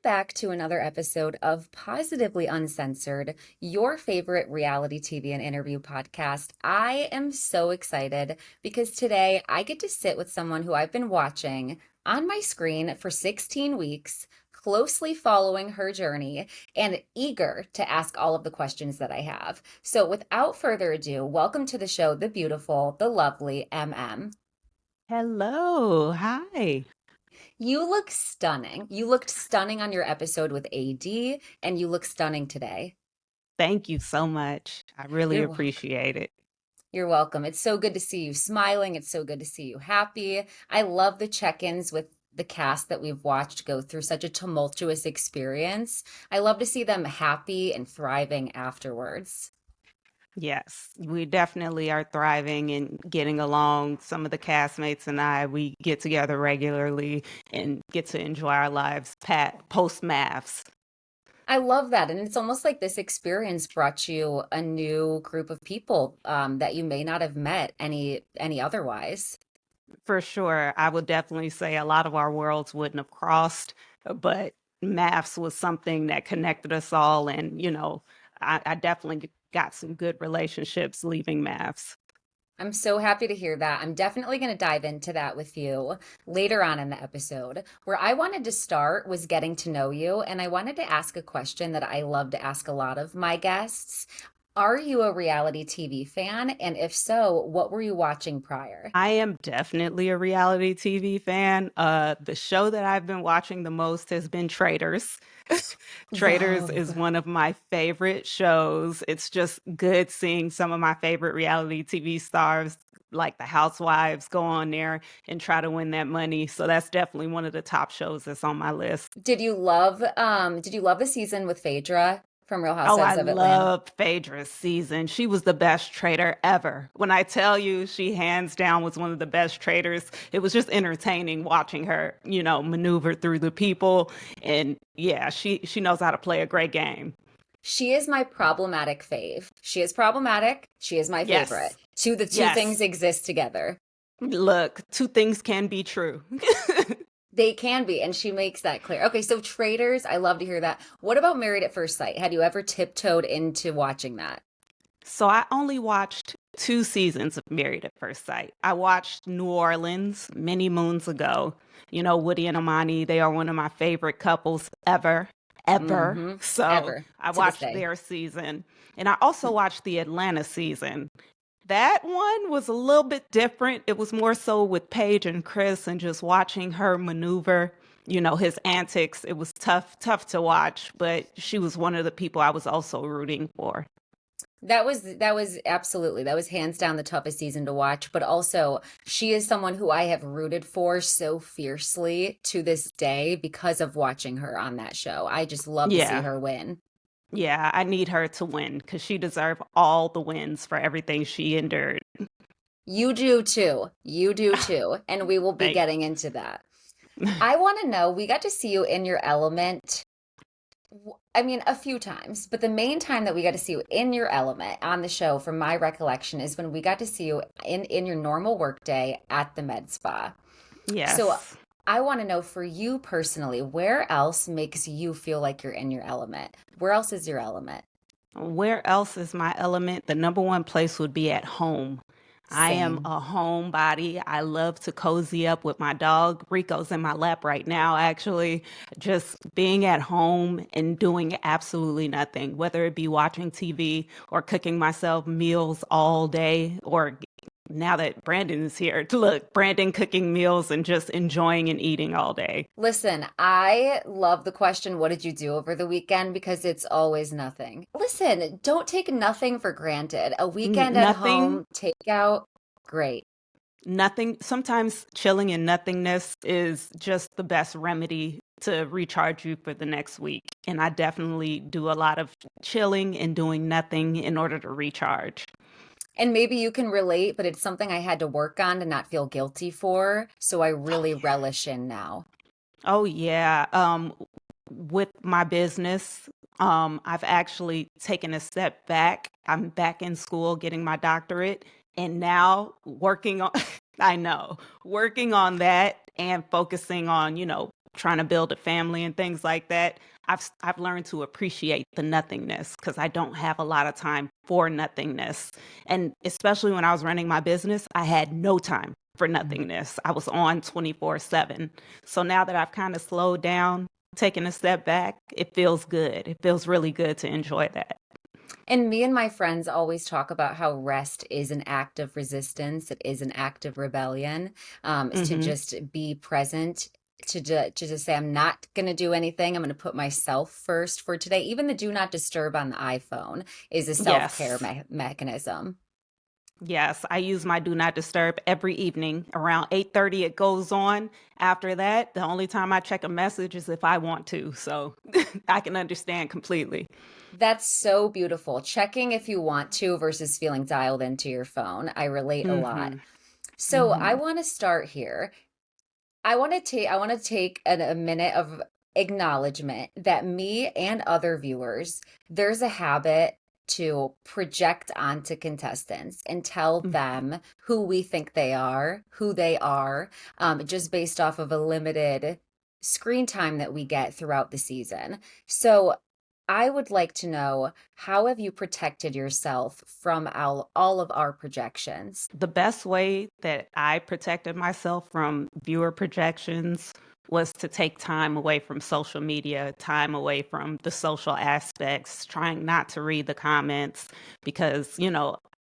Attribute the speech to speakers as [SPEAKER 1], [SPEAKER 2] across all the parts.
[SPEAKER 1] back to another episode of Positively Uncensored, your favorite reality TV and interview podcast. I am so excited because today I get to sit with someone who I've been watching on my screen for 16 weeks, closely following her journey and eager to ask all of the questions that I have. So, without further ado, welcome to the show, the beautiful, the lovely MM.
[SPEAKER 2] Hello. Hi.
[SPEAKER 1] You look stunning. You looked stunning on your episode with AD, and you look stunning today.
[SPEAKER 2] Thank you so much. I really
[SPEAKER 1] You're welcome.
[SPEAKER 2] appreciate it.
[SPEAKER 1] You're welcome. It's so good to see you smiling. It's so good to see you happy. I love the check-ins with the cast that we've watched go through such a tumultuous experience. I love to see them happy and thriving afterwards.
[SPEAKER 2] Yes, we definitely are thriving and getting along. Some of the castmates and I, we get together regularly and get to enjoy our lives post MAFS.
[SPEAKER 1] I love that. And it's almost like this experience brought you a new group of people that you may not have met any otherwise.
[SPEAKER 2] For sure. I would definitely say a lot of our worlds wouldn't have crossed, but MAFS was something that connected us all. And, I definitely got some good relationships leaving MAFS.
[SPEAKER 1] I'm so happy to hear that. I'm definitely going to dive into that with you later on in the episode. Where I wanted to start was getting to know you, and I wanted to ask a question that I love to ask a lot of my guests. Are you a reality TV fan? And if so, what were you watching prior?
[SPEAKER 2] I am definitely a reality TV fan. The show that I've been watching the most has been Traitors. Traitors
[SPEAKER 1] Love.
[SPEAKER 2] is one of my favorite shows. It's just good seeing some of my favorite reality TV stars like the Housewives go on there and try to win that money. So that's definitely one of the top shows that's on my list.
[SPEAKER 1] Did you love the season with Phaedra from Real
[SPEAKER 2] Oh, I
[SPEAKER 1] Housewives of Atlanta?
[SPEAKER 2] love Phaedra's season. She was the best traitor ever. When I tell you she hands down was one of the best traitors, it was just entertaining watching her, maneuver through the people. And yeah, she knows how to play a great game.
[SPEAKER 1] She is my problematic fave. She is problematic. She is my favorite.
[SPEAKER 2] Yes.
[SPEAKER 1] The two things
[SPEAKER 2] Yes.
[SPEAKER 1] exist together.
[SPEAKER 2] Look, two things can be true.
[SPEAKER 1] They can be, and she makes that clear. Okay, so Traders, I love to hear that. What about Married at First Sight? Had you ever tiptoed into watching that?
[SPEAKER 2] So I only watched two seasons of Married at First Sight. I watched New Orleans many moons ago. Woody and Amani, they are one of my favorite couples ever, ever.
[SPEAKER 1] Mm-hmm.
[SPEAKER 2] So
[SPEAKER 1] Ever
[SPEAKER 2] I
[SPEAKER 1] to this
[SPEAKER 2] watched
[SPEAKER 1] day.
[SPEAKER 2] their season. And I also watched the Atlanta season. That one was a little bit different. It was more so with Paige and Chris and just watching her maneuver, his antics. It was tough to watch, but she was one of the people I was also rooting for.
[SPEAKER 1] That was absolutely, that was hands down the toughest season to watch, but also she is someone who I have rooted for so fiercely to this day because of watching her on that show. I just love to see
[SPEAKER 2] Yeah.
[SPEAKER 1] her win.
[SPEAKER 2] Yeah, I need her to win because she deserves all the wins for everything she endured.
[SPEAKER 1] You do too. You do too. And we will be
[SPEAKER 2] Thank
[SPEAKER 1] getting into that. I want to know, we got to see you in your element. I mean, a few times, but the main time that we got to see you in your element on the show, from my recollection, is when we got to see you in your normal workday at the med spa. So
[SPEAKER 2] Yes.
[SPEAKER 1] I want to know, for you personally, where else makes you feel like you're in your element? Where else is your element?
[SPEAKER 2] Where else is my element? The number one place would be at home. I am
[SPEAKER 1] Same.
[SPEAKER 2] a homebody. I love to cozy up with my dog. Rico's in my lap right now, actually. Just being at home and doing absolutely nothing, whether it be watching TV or cooking myself meals all day, or now that Brandon is here, to look, Brandon cooking meals and just enjoying and eating all day.
[SPEAKER 1] Listen, I love the question, what did you do over the weekend? Because it's always nothing. Listen, don't take nothing for granted. A weekend at
[SPEAKER 2] Nothing.
[SPEAKER 1] home, takeout, great.
[SPEAKER 2] Nothing. Sometimes chilling in nothingness is just the best remedy to recharge you for the next week. And I definitely do a lot of chilling and doing nothing in order to recharge.
[SPEAKER 1] And maybe you can relate, but it's something I had to work on to not feel guilty for. So I
[SPEAKER 2] Oh
[SPEAKER 1] really
[SPEAKER 2] yeah.
[SPEAKER 1] relish in now.
[SPEAKER 2] Oh yeah. With my business, I've actually taken a step back. I'm back in school getting my doctorate and now working on I know, working on that and focusing on, trying to build a family and things like that, I've learned to appreciate the nothingness because I don't have a lot of time for nothingness. And especially when I was running my business, I had no time for nothingness. I was on 24/7. So now that I've kind of slowed down, taken a step back, it feels good. It feels really good to enjoy that.
[SPEAKER 1] And me and my friends always talk about how rest is an act of resistance. It is an act of rebellion, is to
[SPEAKER 2] Hmm.
[SPEAKER 1] just be present, to just say, I'm not going to do anything. I'm going to put myself first for today. Even the do not disturb on the iPhone is a self-care
[SPEAKER 2] Yes.
[SPEAKER 1] mechanism.
[SPEAKER 2] Yes, I use my do not disturb every evening. Around 8:30 it goes on. After that, the only time I check a message is if I want to. So I can understand completely.
[SPEAKER 1] That's so beautiful. Checking if you want to versus feeling dialed into your phone. I relate a lot.
[SPEAKER 2] Mhm.
[SPEAKER 1] So I
[SPEAKER 2] Mhm.
[SPEAKER 1] want to start here. I want to take a minute of acknowledgement that me and other viewers, there's a habit to project onto contestants and tell them who we think they are, who they are, just based off of a limited screen time that we get throughout the season. So I would like to know, how have you protected yourself from all of our projections?
[SPEAKER 2] The best way that I protected myself from viewer projections was to take time away from social media, time away from the social aspects, trying not to read the comments because,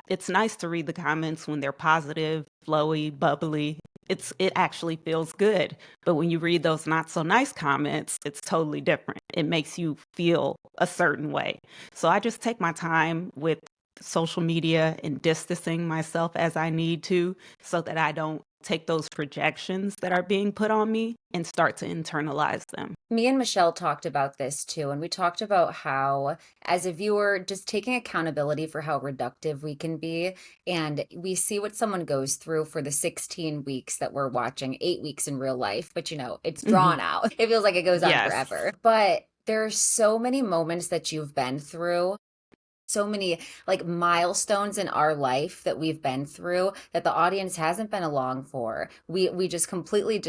[SPEAKER 2] it's nice to read the comments when they're positive, flowy, bubbly. It actually feels good. But when you read those not so nice comments, it's totally different. It makes you feel a certain way. So I just take my time with social media and distancing myself as I need to so that I don't take those projections that are being put on me and start to internalize them.
[SPEAKER 1] Me and Michelle talked about this too, and we talked about how, as a viewer, just taking accountability for how reductive we can be. And we see what someone goes through for the 16 weeks that we're watching, 8 weeks in real life, but it's
[SPEAKER 2] Hmm.
[SPEAKER 1] drawn out. It feels like it goes on
[SPEAKER 2] Yes.
[SPEAKER 1] forever. But there are so many moments that you've been through, so many like milestones in our life that we've been through that the audience hasn't been along for. We just completely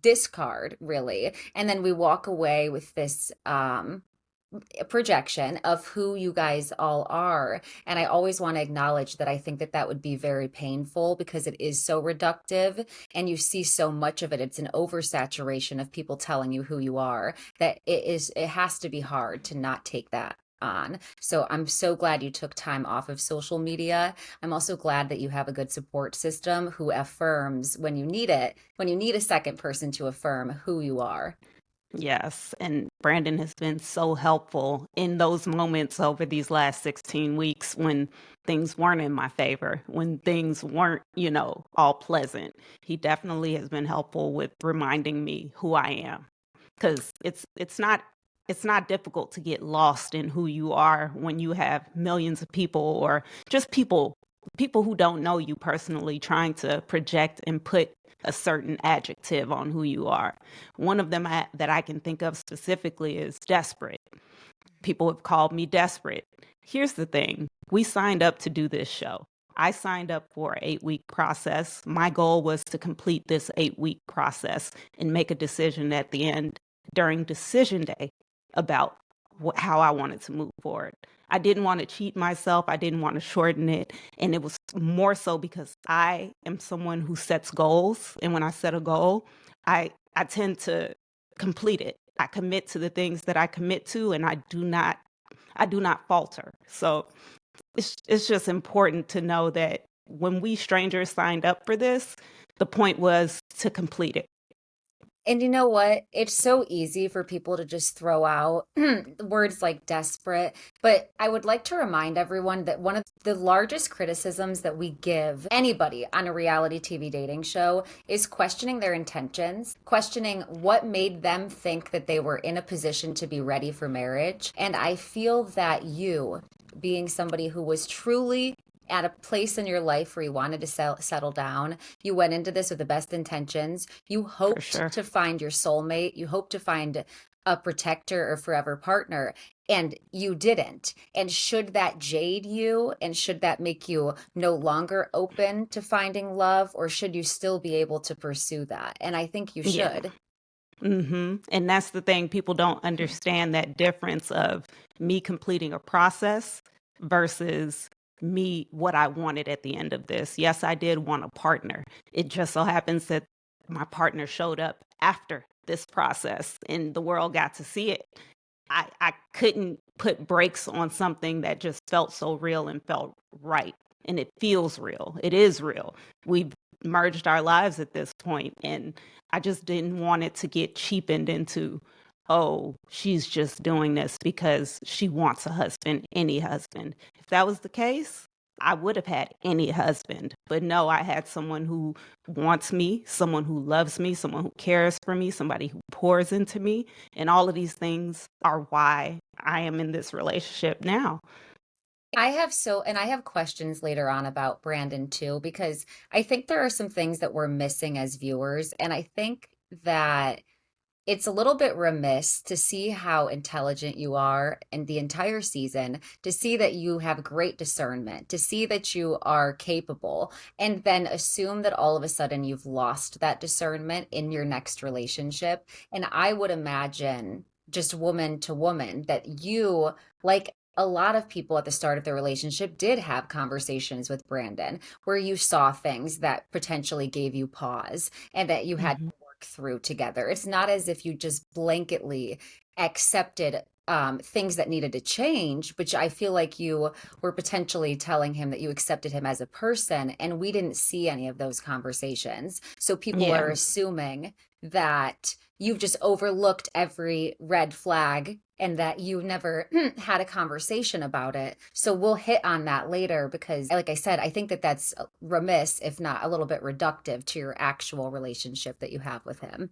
[SPEAKER 1] discard, really, and then we walk away with this projection of who you guys all are. And I always want to acknowledge that I think that that would be very painful because it is so reductive and you see so much of it. It's an oversaturation of people telling you who you are, that it has to be hard to not take that on. So I'm so glad you took time off of social media. I'm also glad that you have a good support system who affirms when you need it, when you need a second person to affirm who you are.
[SPEAKER 2] Yes. And Brandon has been so helpful in those moments over these last 16 weeks when things weren't in my favor, when things weren't, all pleasant. He definitely has been helpful with reminding me who I am. Because it's not difficult to get lost in who you are when you have millions of people or just people who don't know you personally trying to project and put a certain adjective on who you are. One of them that I can think of specifically is desperate. People have called me desperate. Here's the thing: we signed up to do this show. I signed up for an 8 week process. My goal was to complete this 8 week process and make a decision at the end during decision day about how I wanted to move forward. I didn't want to cheat myself. I didn't want to shorten it. And it was more so because I am someone who sets goals. And when I set a goal, I tend to complete it. I commit to the things that I commit to and I do not falter. So it's just important to know that when we strangers signed up for this, the point was to complete it.
[SPEAKER 1] And you know what? It's so easy for people to just throw out words like desperate. But I would like to remind everyone that one of the largest criticisms that we give anybody on a reality TV dating show is questioning their intentions, questioning what made them think that they were in a position to be ready for marriage. And I feel that you, being somebody who was truly at a place in your life where you wanted to settle down. You went into this with the best intentions. You
[SPEAKER 2] For
[SPEAKER 1] hoped
[SPEAKER 2] sure.
[SPEAKER 1] to find your soulmate. You hoped to find a protector or forever partner, and you didn't. And should that jade you, and should that make you no longer open to finding love, or should you still be able to pursue that? And I think you
[SPEAKER 2] Yeah.
[SPEAKER 1] should.
[SPEAKER 2] And that's the thing. People don't understand that difference of me completing a process versus me, what I wanted at the end of this. Yes, I did want a partner. It just so happens that my partner showed up after this process and the world got to see it. I couldn't put brakes on something that just felt so real and felt right. And it feels real. It is real. We've merged our lives at this point, and I just didn't want it to get cheapened into, oh, she's just doing this because she wants a husband, any husband. If that was the case, I would have had any husband. But no, I had someone who wants me, someone who loves me, someone who cares for me, somebody who pours into me. And all of these things are why I am in this relationship now.
[SPEAKER 1] And I have questions later on about Brandon too, because I think there are some things that we're missing as viewers. And I think that it's a little bit remiss to see how intelligent you are in the entire season, to see that you have great discernment, to see that you are capable, and then assume that all of a sudden you've lost that discernment in your next relationship. And I would imagine, just woman to woman, that you, like a lot of people at the start of the relationship, did have conversations with Brandon where you saw things that potentially gave you pause and that you had
[SPEAKER 2] Mhm.
[SPEAKER 1] through together. It's not as if you just blanketly accepted things that needed to change, which I feel like you were potentially telling him that you accepted him as a person, and we didn't see any of those conversations. So people are
[SPEAKER 2] Yeah,
[SPEAKER 1] assuming that you've just overlooked every red flag and that you never had a conversation about it. So we'll hit on that later because, like I said, I think that that's remiss, if not a little bit reductive to your actual relationship that you have with him.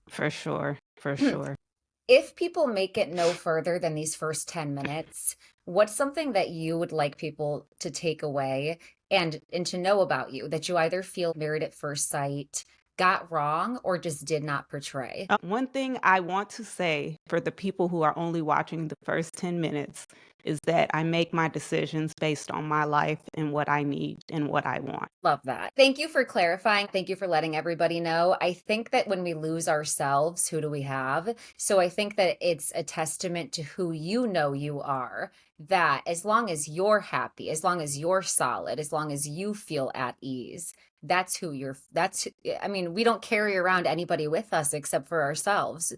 [SPEAKER 2] for sure. For sure.
[SPEAKER 1] If people make it no further than these first 10 minutes, what's something that you would like people to take away and to know about you that you either feel Married at First Sight got wrong or just did not portray?
[SPEAKER 2] One thing I want to say for the people who are only watching the first 10 minutes is that I make my decisions based on my life and what I need and what I want.
[SPEAKER 1] Love that. Thank you for clarifying. Thank you for letting everybody know. I think that when we lose ourselves, who do we have? So I think that it's a testament to who you know you are, that as long as you're happy, as long as you're solid, as long as you feel at ease, that's who you're, I mean, we don't carry around anybody with us except for ourselves.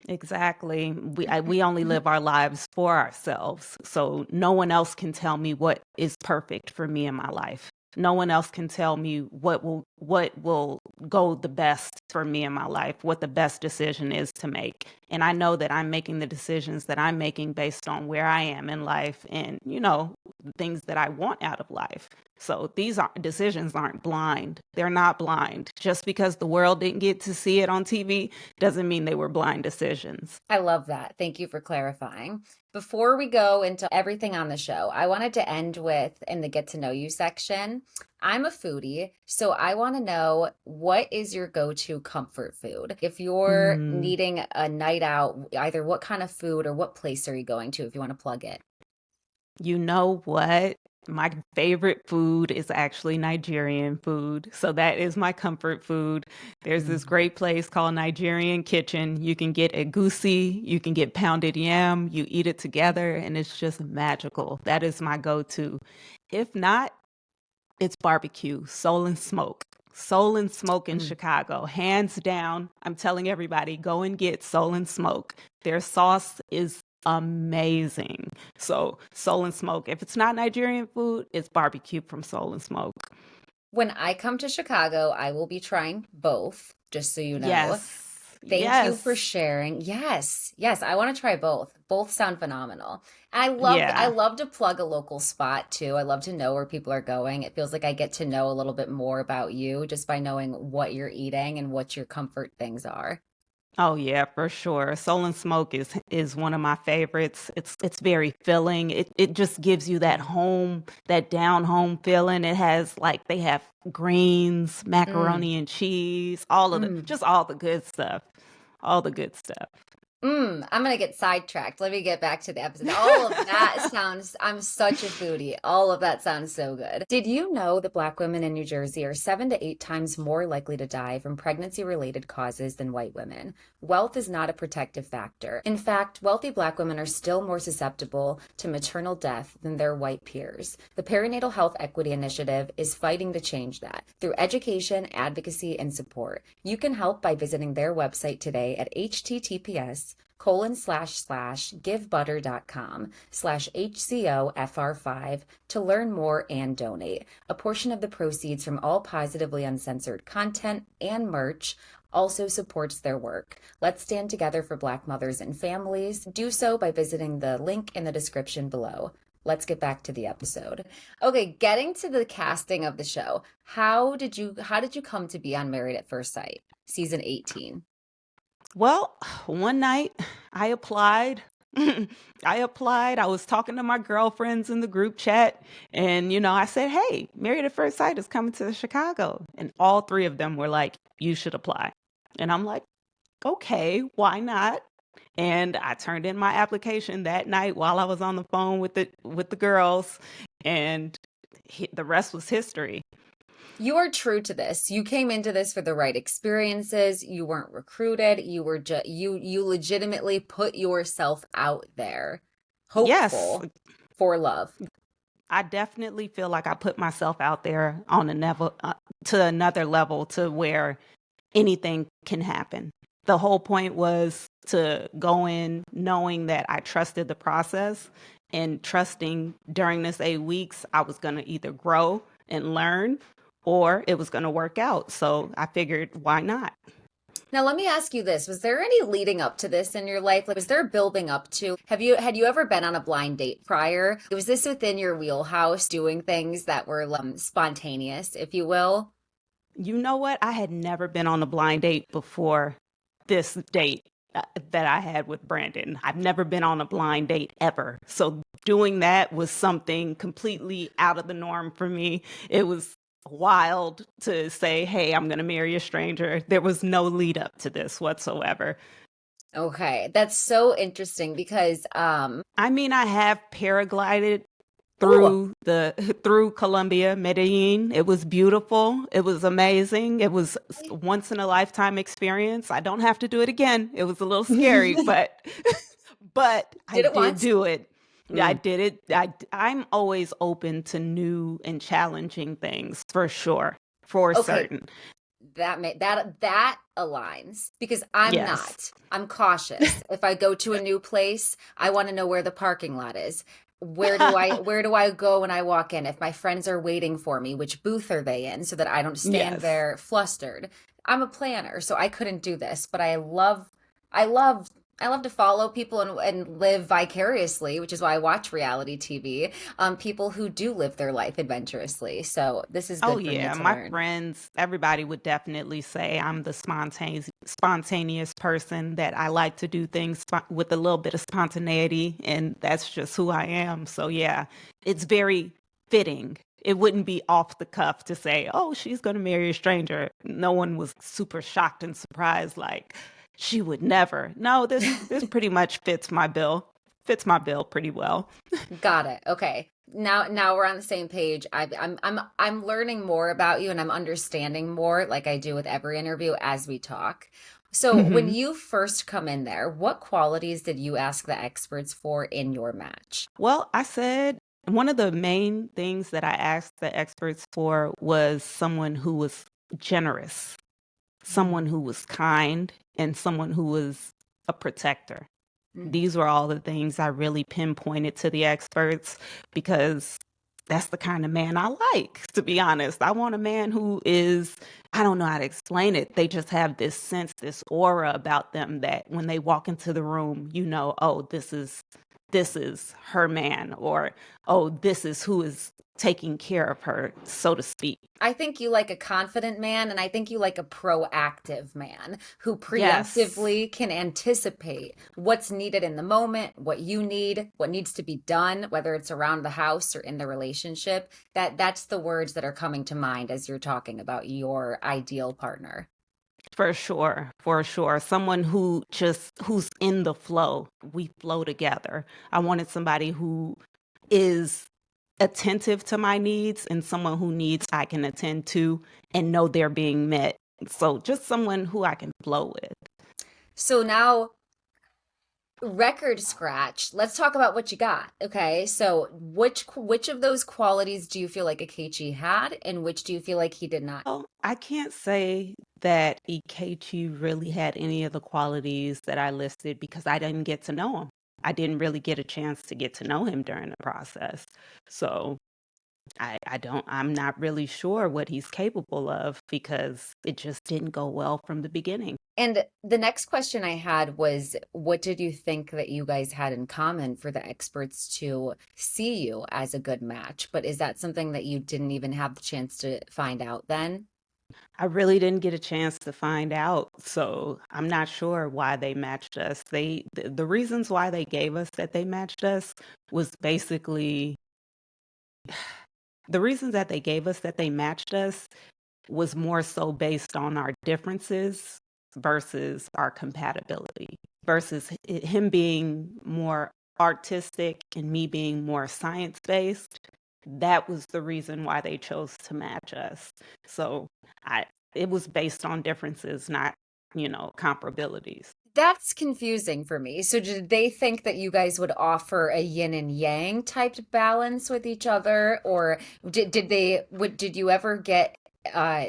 [SPEAKER 2] Exactly. We only live our lives for ourselves. So no one else can tell me what is perfect for me in my life. No one else can tell me what will go the best for me in my life, what the best decision is to make. And I know that I'm making the decisions that I'm making based on where I am in life and, the things that I want out of life. So these decisions aren't blind. They're not blind. Just because the world didn't get to see it on TV doesn't mean they were blind decisions.
[SPEAKER 1] I love that. Thank you for clarifying. Before we go into everything on the show, I wanted to end with in the get to know you section. I'm a foodie, so I want to know, what is your go to comfort food? If you're
[SPEAKER 2] Mm,
[SPEAKER 1] needing a night out, either what kind of food or what place are you going to if you want to plug it?
[SPEAKER 2] you know what? My favorite food is actually Nigerian food. So that is my comfort food. There's this
[SPEAKER 1] Mm.
[SPEAKER 2] great place called Nigerian Kitchen. You can get egusi, you can get pounded yam, you eat it together, and it's just magical. That is my go to. If not, it's barbecue, Soul and Smoke. Soul and Smoke in
[SPEAKER 1] Mm.
[SPEAKER 2] Chicago, hands down. I'm telling everybody, go and get Soul and Smoke. Their sauce is amazing. So, Soul and Smoke. If it's not Nigerian food, it's barbecue from Soul and Smoke.
[SPEAKER 1] When I come to Chicago, I will be trying both, just so you know.
[SPEAKER 2] Yes.
[SPEAKER 1] Thank you for
[SPEAKER 2] Yes.
[SPEAKER 1] sharing. Yes, yes, I want to try both. Both sound phenomenal. I
[SPEAKER 2] Yeah.
[SPEAKER 1] love to plug a local spot too. I love to know where people are going. It feels like I get to know a little bit more about you just by knowing what you're eating and what your comfort things are.
[SPEAKER 2] Oh yeah, for sure. Soul and Smoke is one of my favorites. It's very filling. It just gives you that
[SPEAKER 1] Mm.
[SPEAKER 2] home, that down home feeling. It has like they have greens,
[SPEAKER 1] Mm.
[SPEAKER 2] macaroni and cheese,
[SPEAKER 1] Mm.
[SPEAKER 2] all the good stuff. All the good stuff.
[SPEAKER 1] I'm gonna get sidetracked. Let me get back to the episode. All of that sounds, I'm such a foodie. All of that sounds so good. Did you know that Black women in New Jersey are 7 to 8 times more likely to die from pregnancy-related causes than white women? Wealth is not a protective factor. In fact, wealthy Black women are still more susceptible to maternal death than their white peers. The Perinatal Health Equity Initiative is fighting to change that through education, advocacy, and support. You can help by visiting their website today at https://givebutter.com/HCOFR5 to learn more and donate. A portion of the proceeds from all positively uncensored content and merch also supports their work. Let's stand together for Black mothers and families. Do so by visiting the link in the description below. Let's get back to the episode. Okay, getting to the casting of the show. How did you come to be on Married at First Sight, season 18?
[SPEAKER 2] Well, one night I applied. I applied. I was talking to my girlfriends in the group chat, and I said, "Hey, Married at First Sight is coming to Chicago," and all three of them were like, "You should apply." And I'm like, "Okay, why not?" And I turned in my application that night while I was on the phone with the girls, and the rest was history.
[SPEAKER 1] You are true to this. You came into this for the right experiences. You weren't recruited. You were just you legitimately put yourself out there,
[SPEAKER 2] Yes,
[SPEAKER 1] hopeful for love.
[SPEAKER 2] I definitely feel like I put myself out there on a level to another level to where anything can happen. The whole point was to go in knowing that I trusted the process and trusting during this 8 weeks I was going to either grow and learn or it was going to work out. So I figured, why not?
[SPEAKER 1] Now, let me ask you this. Was there any leading up to this in your life? Like, was there building up to? Had you ever been on a blind date prior? Was this within your wheelhouse, doing things that were spontaneous, if you will?
[SPEAKER 2] You know what? I had never been on a blind date before this date that I had with Brandon. I've never been on a blind date ever. So doing that was something completely out of the norm for me. It was wild to say, "Hey, I'm going to marry a stranger." There was no lead up to this whatsoever.
[SPEAKER 1] Okay, that's so interesting because
[SPEAKER 2] I mean, I have paraglided
[SPEAKER 1] oh,
[SPEAKER 2] through Colombia, Medellin. It was beautiful. It was amazing. It was once in a lifetime experience. I don't have to do it again. It was a little scary,
[SPEAKER 1] did
[SPEAKER 2] but I
[SPEAKER 1] it
[SPEAKER 2] did
[SPEAKER 1] once.
[SPEAKER 2] do it. Yeah, I
[SPEAKER 1] Mm,
[SPEAKER 2] did it. I'm always open to new and challenging things for sure, for
[SPEAKER 1] okay,
[SPEAKER 2] certain.
[SPEAKER 1] that aligns because I'm
[SPEAKER 2] Yes.
[SPEAKER 1] not. I'm cautious. If I go to a new place, I want to know where the parking lot is. Where do I go when I walk in? If my friends are waiting for me, which booth are they in so that I don't stand
[SPEAKER 2] Yes.
[SPEAKER 1] there flustered? I'm a planner, so I couldn't do this, but I love to follow people and live vicariously, which is why I watch reality TV. People who do live their life adventurously. So this is
[SPEAKER 2] Oh
[SPEAKER 1] good for me
[SPEAKER 2] yeah,
[SPEAKER 1] to
[SPEAKER 2] my
[SPEAKER 1] learn.
[SPEAKER 2] friends, everybody would definitely say I'm the spontaneous person that I like to do things with a little bit of spontaneity and that's just who I am. So yeah, it's very fitting. It wouldn't be off the cuff to say, "Oh, she's going to marry a stranger." No one was super shocked and surprised like she would never. No, this pretty much fits my bill. Fits my bill pretty well.
[SPEAKER 1] Got it. Okay. Now we're on the same page. I'm learning more about you and I'm understanding more like I do with every interview as we talk. So when you first come in there, what qualities did you ask the experts for in your match?
[SPEAKER 2] Well, I said one of the main things that I asked the experts for was someone who was generous, someone
[SPEAKER 1] Mm,
[SPEAKER 2] who was kind, and someone who was a protector.
[SPEAKER 1] mm.
[SPEAKER 2] These were all the things I really pinpointed to the experts because that's the kind of man I like, to be honest. I want a man who is, I don't know how to explain it. They just have this sense, this aura about them that when they walk into the room, oh, this is her man, or oh, this is who is taking care of her, so to speak.
[SPEAKER 1] I think you like a confident man, and I think you like a proactive man who
[SPEAKER 2] Yes.
[SPEAKER 1] preemptively can anticipate what's needed in the moment, what you need, what needs to be done, whether it's around the house or in the relationship. That's the words that are coming to mind as you're talking about your ideal partner.
[SPEAKER 2] For sure, for sure. Someone who's in the flow. We flow together. I wanted somebody who is attentive to my needs and someone who needs I can attend to and know they're being met. So just someone who I can flow with.
[SPEAKER 1] So now, record scratch. Let's talk about what you got. Okay, so which of those qualities do you feel like Akechi had, and which do you feel like he did not?
[SPEAKER 2] Well, I can't say that Ikechi really had any of the qualities that I listed because I didn't get to know him. I didn't really get a chance to get to know him during the process. So I'm not really sure what he's capable of because it just didn't go well from the beginning.
[SPEAKER 1] And the next question I had was, what did you think that you guys had in common for the experts to see you as a good match? But is that something that you didn't even have the chance to find out then?
[SPEAKER 2] I really didn't get a chance to find out, so I'm not sure why they matched us. The reasons why they gave us that they matched us was basically the reasons that they gave us that they matched us was more so based on our differences versus our compatibility, versus him being more artistic and me being more science based. That was the reason why they chose to match us. So I it was based on differences, not, comparabilities.
[SPEAKER 1] That's confusing for me. So did they think that you guys would offer a yin and yang type balance with each other, or did you ever get uh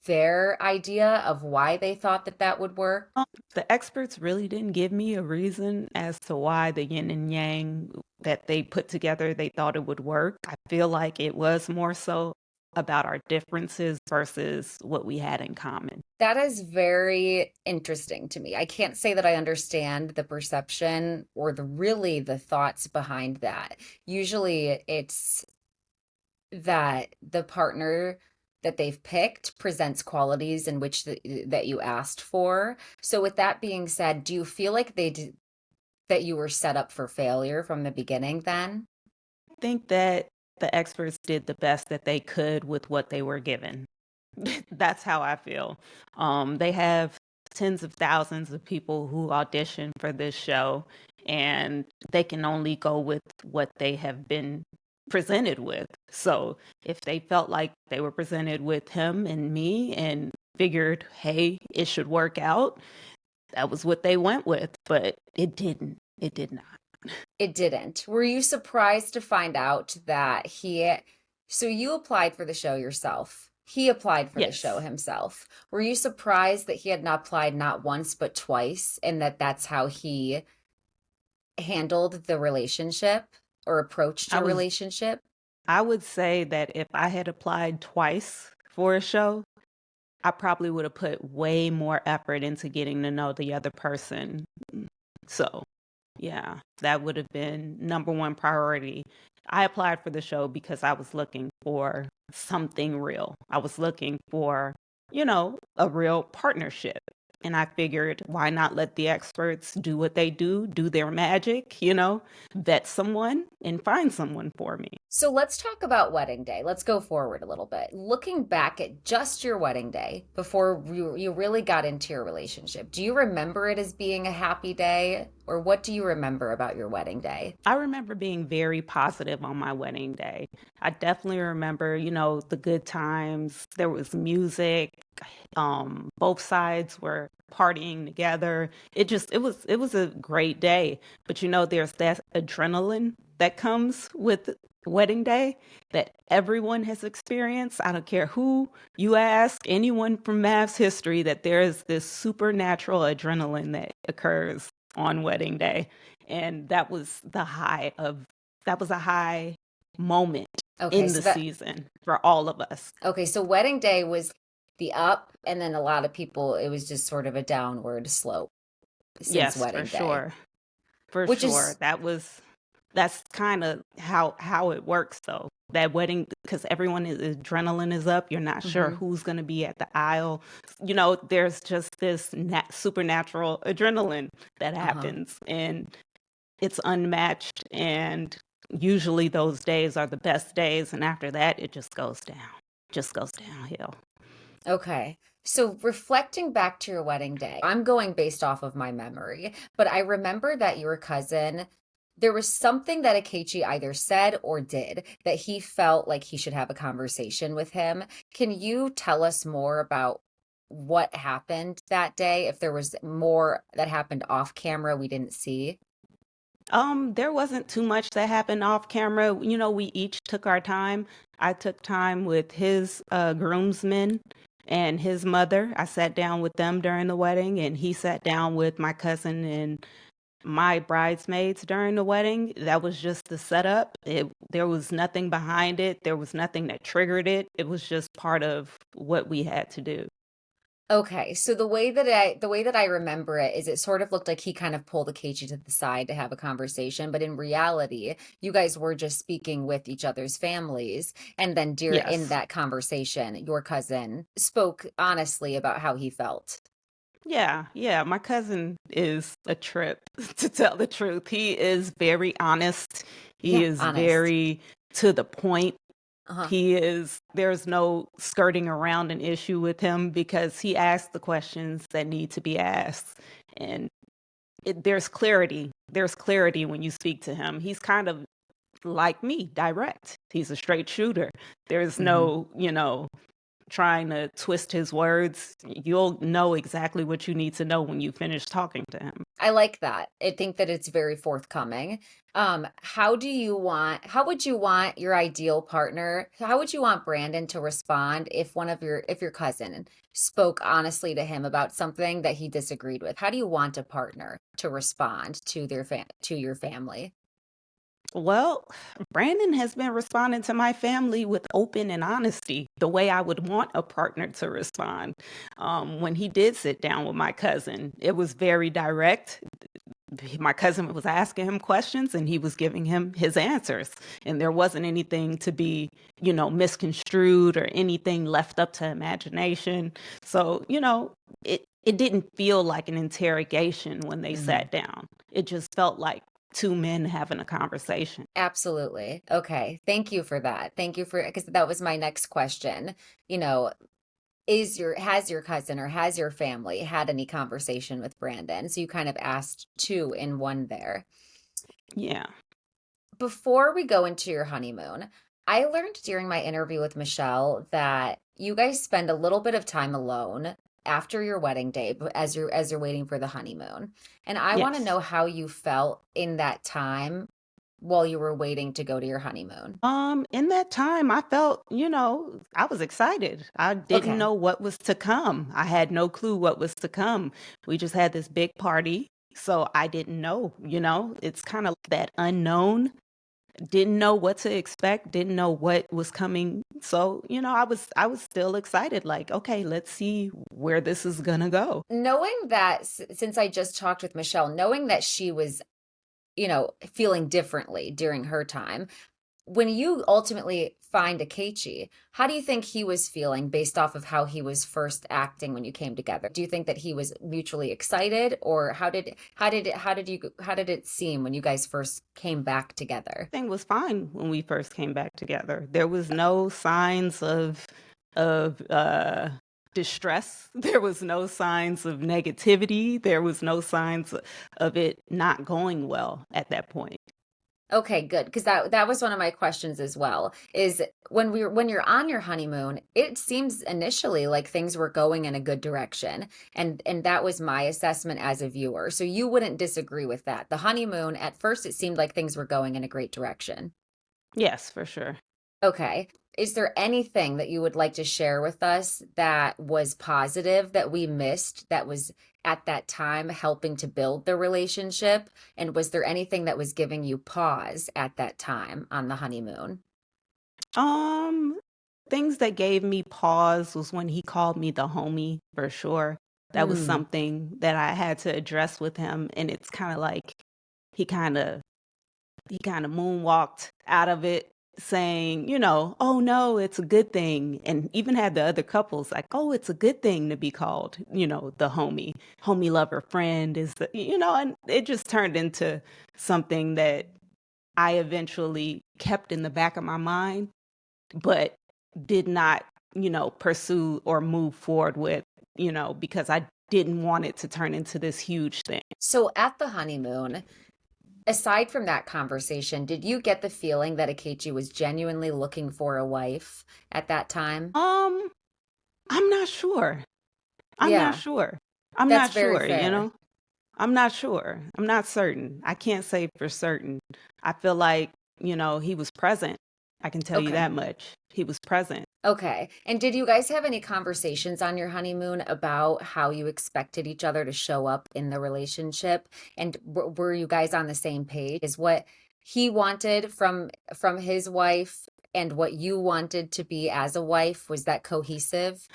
[SPEAKER 1] their idea of why they thought that that would work?
[SPEAKER 2] Um, the experts really didn't give me a reason as to why the yin and yang that they put together, they thought it would work. I feel like it was more so about our differences versus what we had in common.
[SPEAKER 1] That is very interesting to me. I can't say that I understand the perception or the thoughts behind that. Usually it's that the partner that they've picked presents qualities in which that you asked for. So with that being said, do you feel like that you were set up for failure from the beginning then?
[SPEAKER 2] I think that the experts did the best that they could with what they were given. That's how I feel. They have tens of thousands of people who audition for this show, and they can only go with what they have been presented with. So if they felt like they were presented with him and me and figured, hey, it should work out, that was what they went with. But it didn't. It did not.
[SPEAKER 1] It didn't. Were you surprised to find out that so you applied for the show yourself? He applied for the show
[SPEAKER 2] Yes.
[SPEAKER 1] himself. Were you surprised that he had not applied not once but twice, and that that's how he handled the relationship or approached
[SPEAKER 2] I
[SPEAKER 1] your
[SPEAKER 2] was
[SPEAKER 1] relationship?
[SPEAKER 2] I would say that if I had applied twice for a show, I probably would have put way more effort into getting to know the other person. So, yeah, that would have been number one priority. I applied for the show because I was looking for something real. I was looking for, a real partnership. And I figured, why not let the experts do what they do their magic, vet someone and find someone for me.
[SPEAKER 1] So let's talk about wedding day. Let's go forward a little bit. Looking back at just your wedding day before you really got into your relationship, do you remember it as being a happy day, or what do you remember about your wedding day?
[SPEAKER 2] I remember being very positive on my wedding day. I definitely remember, the good times. There was music. Both sides were partying together. It was a great day. But there's that adrenaline that comes with wedding day that everyone has experienced. I don't care who you ask, anyone from MAFS history, that there is this supernatural adrenaline that occurs on wedding day. And that was a high moment
[SPEAKER 1] Okay,
[SPEAKER 2] in
[SPEAKER 1] so
[SPEAKER 2] the
[SPEAKER 1] that
[SPEAKER 2] season for all of us.
[SPEAKER 1] okay, so wedding day was the up, and then a lot of people it was just sort of a downward slope since
[SPEAKER 2] Yes, for
[SPEAKER 1] wedding day,
[SPEAKER 2] sure. For
[SPEAKER 1] which
[SPEAKER 2] sure.
[SPEAKER 1] is
[SPEAKER 2] That's kind of how it works though. That wedding, because everyone is adrenaline is up. You're not sure
[SPEAKER 1] mhm,
[SPEAKER 2] who's going to be at the aisle. There's just this supernatural adrenaline that
[SPEAKER 1] uh-huh.
[SPEAKER 2] happens, and it's unmatched. And usually those days are the best days, and after that, it just goes down, just goes downhill.
[SPEAKER 1] Okay. So, reflecting back to your wedding day, I'm going based off of my memory, but I remember that your cousin, there was something that Akechi either said or did that he felt like he should have a conversation with him. Can you tell us more about what happened that day? If there was more that happened off camera we didn't see?
[SPEAKER 2] There wasn't too much that happened off camera. We each took our time. I took time with his groomsmen and his mother. I sat down with them during the wedding, and he sat down with my cousin and my bridesmaids during the wedding. That was just the setup. There was nothing behind it. There was nothing that triggered it. It was just part of what we had to do.
[SPEAKER 1] Okay, so the way that I remember it is it sort of looked like he kind of pulled Akechi to the side to have a conversation, but in reality, you guys were just speaking with each other's families, and then in
[SPEAKER 2] Yes.
[SPEAKER 1] that conversation, your cousin spoke honestly about how he felt.
[SPEAKER 2] Yeah, yeah. My cousin is a trip, to tell the truth. He is very honest. He
[SPEAKER 1] Yeah,
[SPEAKER 2] is
[SPEAKER 1] honest.
[SPEAKER 2] very to the point.
[SPEAKER 1] Uh-huh.
[SPEAKER 2] There's no skirting around an issue with him because he asks the questions that need to be asked. And there's clarity. There's clarity when you speak to him. He's kind of like me, direct. He's a straight shooter. There's
[SPEAKER 1] Mhm.
[SPEAKER 2] no, trying to twist his words. You'll know exactly what you need to know when you finish talking to him.
[SPEAKER 1] I like that. I think that it's very forthcoming. How would you want your ideal partner, how would you want Brandon to respond if if your cousin spoke honestly to him about something that he disagreed with? How do you want a partner to respond to to your family?
[SPEAKER 2] Well, Brandon has been responding to my family with open and honesty, the way I would want a partner to respond. When he did sit down with my cousin, it was very direct. My cousin was asking him questions and he was giving him his answers. And there wasn't anything to be, misconstrued or anything left up to imagination. So, it didn't feel like an interrogation when they
[SPEAKER 1] Mhm.
[SPEAKER 2] sat down. It just felt like two men having a conversation.
[SPEAKER 1] Absolutely. Okay. Thank you for that. Thank you for, because that was my next question. You know, has your cousin or has your family had any conversation with Brandon? So you kind of asked two in one there.
[SPEAKER 2] Yeah.
[SPEAKER 1] Before we go into your honeymoon, I learned during my interview with Michelle that you guys spend a little bit of time alone after your wedding day as you're waiting for the honeymoon. And I want to
[SPEAKER 2] Yes.
[SPEAKER 1] know how you felt in that time while you were waiting to go to your honeymoon.
[SPEAKER 2] In that time, I felt, I was excited. I didn't
[SPEAKER 1] Okay.
[SPEAKER 2] know what was to come. I had no clue what was to come. We just had this big party. So I didn't know, it's kind of that unknown. Didn't know what to expect, didn't know what was coming. So, I was still excited, like, okay, let's see where this is gonna go.
[SPEAKER 1] Knowing that since I just talked with Michelle, knowing that she was, feeling differently during her time, when you ultimately find Akechi, how do you think he was feeling based off of how he was first acting when you came together? Do you think that he was mutually excited, or how did it seem when you guys first came back together?
[SPEAKER 2] Thing was fine when we first came back together. There was no signs of distress. There was no signs of negativity. There was no signs of it not going well at that point.
[SPEAKER 1] Okay, good. Because that was one of my questions as well. Is when you're on your honeymoon, it seems initially like things were going in a good direction. And that was my assessment as a viewer. So you wouldn't disagree with that. The honeymoon, at first it seemed like things were going in a great direction.
[SPEAKER 2] Yes, for sure.
[SPEAKER 1] Okay. Is there anything that you would like to share with us that was positive that we missed that was at that time helping to build the relationship? And was there anything that was giving you pause at that time on the honeymoon?
[SPEAKER 2] Um, Things that gave me pause was when he called me the homie, for sure. That was
[SPEAKER 1] Mm.
[SPEAKER 2] something that I had to address with him, and it's kind of like he kind of he kind of moonwalked out of it saying, oh no, it's a good thing. And even had the other couples like, oh, it's a good thing to be called, the homie lover friend is and it just turned into something that I eventually kept in the back of my mind, but did not, pursue or move forward with. because I didn't want it to turn into this huge thing.
[SPEAKER 1] So at the honeymoon, aside from that conversation, did you get the feeling that Akechi was genuinely looking for a wife at that time?
[SPEAKER 2] Um, I'm not sure. I'm not
[SPEAKER 1] Yeah,
[SPEAKER 2] sure. I'm
[SPEAKER 1] that's
[SPEAKER 2] not
[SPEAKER 1] very
[SPEAKER 2] sure, you
[SPEAKER 1] fair.
[SPEAKER 2] know? I'm not sure. I'm not certain. I can't say for certain. I feel like, he was present. I can tell you
[SPEAKER 1] Okay.
[SPEAKER 2] that much. He was present.
[SPEAKER 1] Okay. And did you guys have any conversations on your honeymoon about how you expected each other to show up in the relationship? And were you guys on the same page? Is what he wanted from his wife and what you wanted to be as a wife, was that cohesive?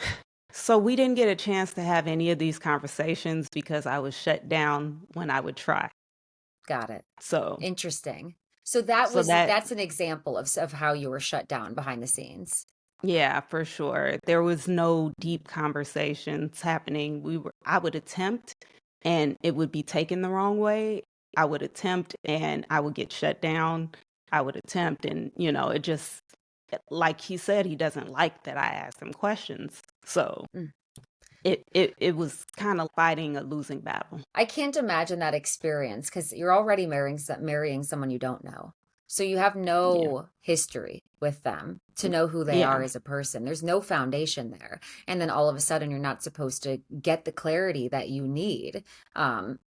[SPEAKER 2] So we didn't get a chance to have any of these conversations because I was shut down when I would try.
[SPEAKER 1] Got it.
[SPEAKER 2] So,
[SPEAKER 1] Interesting. So
[SPEAKER 2] so that
[SPEAKER 1] that's an example of how you were shut down behind the scenes.
[SPEAKER 2] Yeah, for sure. There was no deep conversations happening. I would attempt and it would be taken the wrong way. I would attempt and I would get shut down. I would attempt and, it just, like he said, he doesn't like that I ask him questions. So
[SPEAKER 1] Mm.
[SPEAKER 2] it was kind of fighting a losing battle.
[SPEAKER 1] I can't imagine that experience because you're already marrying someone you don't know. So you have
[SPEAKER 2] Yeah.
[SPEAKER 1] no history with them to know who they are
[SPEAKER 2] Yeah.
[SPEAKER 1] as a person. There's no foundation there. And then all of a sudden, you're not supposed to get the clarity that you need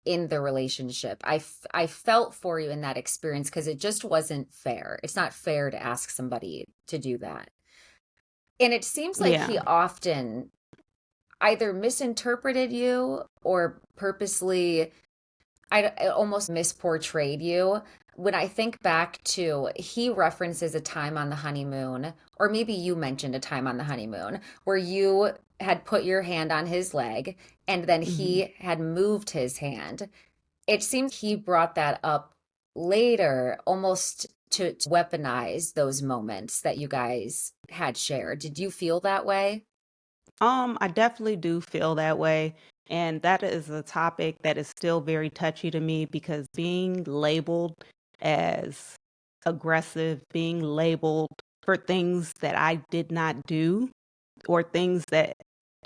[SPEAKER 1] in the relationship. I felt for you in that experience because it just wasn't fair. It's not fair to ask somebody to do that. And it seems like
[SPEAKER 2] Yeah.
[SPEAKER 1] he often either misinterpreted you or purposely I almost misportrayed you. When I think back to, he references a time on the honeymoon, or maybe you mentioned a time on the honeymoon where you had put your hand on his leg and then
[SPEAKER 2] Hmm.
[SPEAKER 1] he had moved his hand. It seems he brought that up later, almost to weaponize those moments that you guys had shared. Did you feel that way?
[SPEAKER 2] I definitely do feel that way. And that is a topic that is still very touchy to me because being labeled as aggressive, being labeled for things that I did not do or things that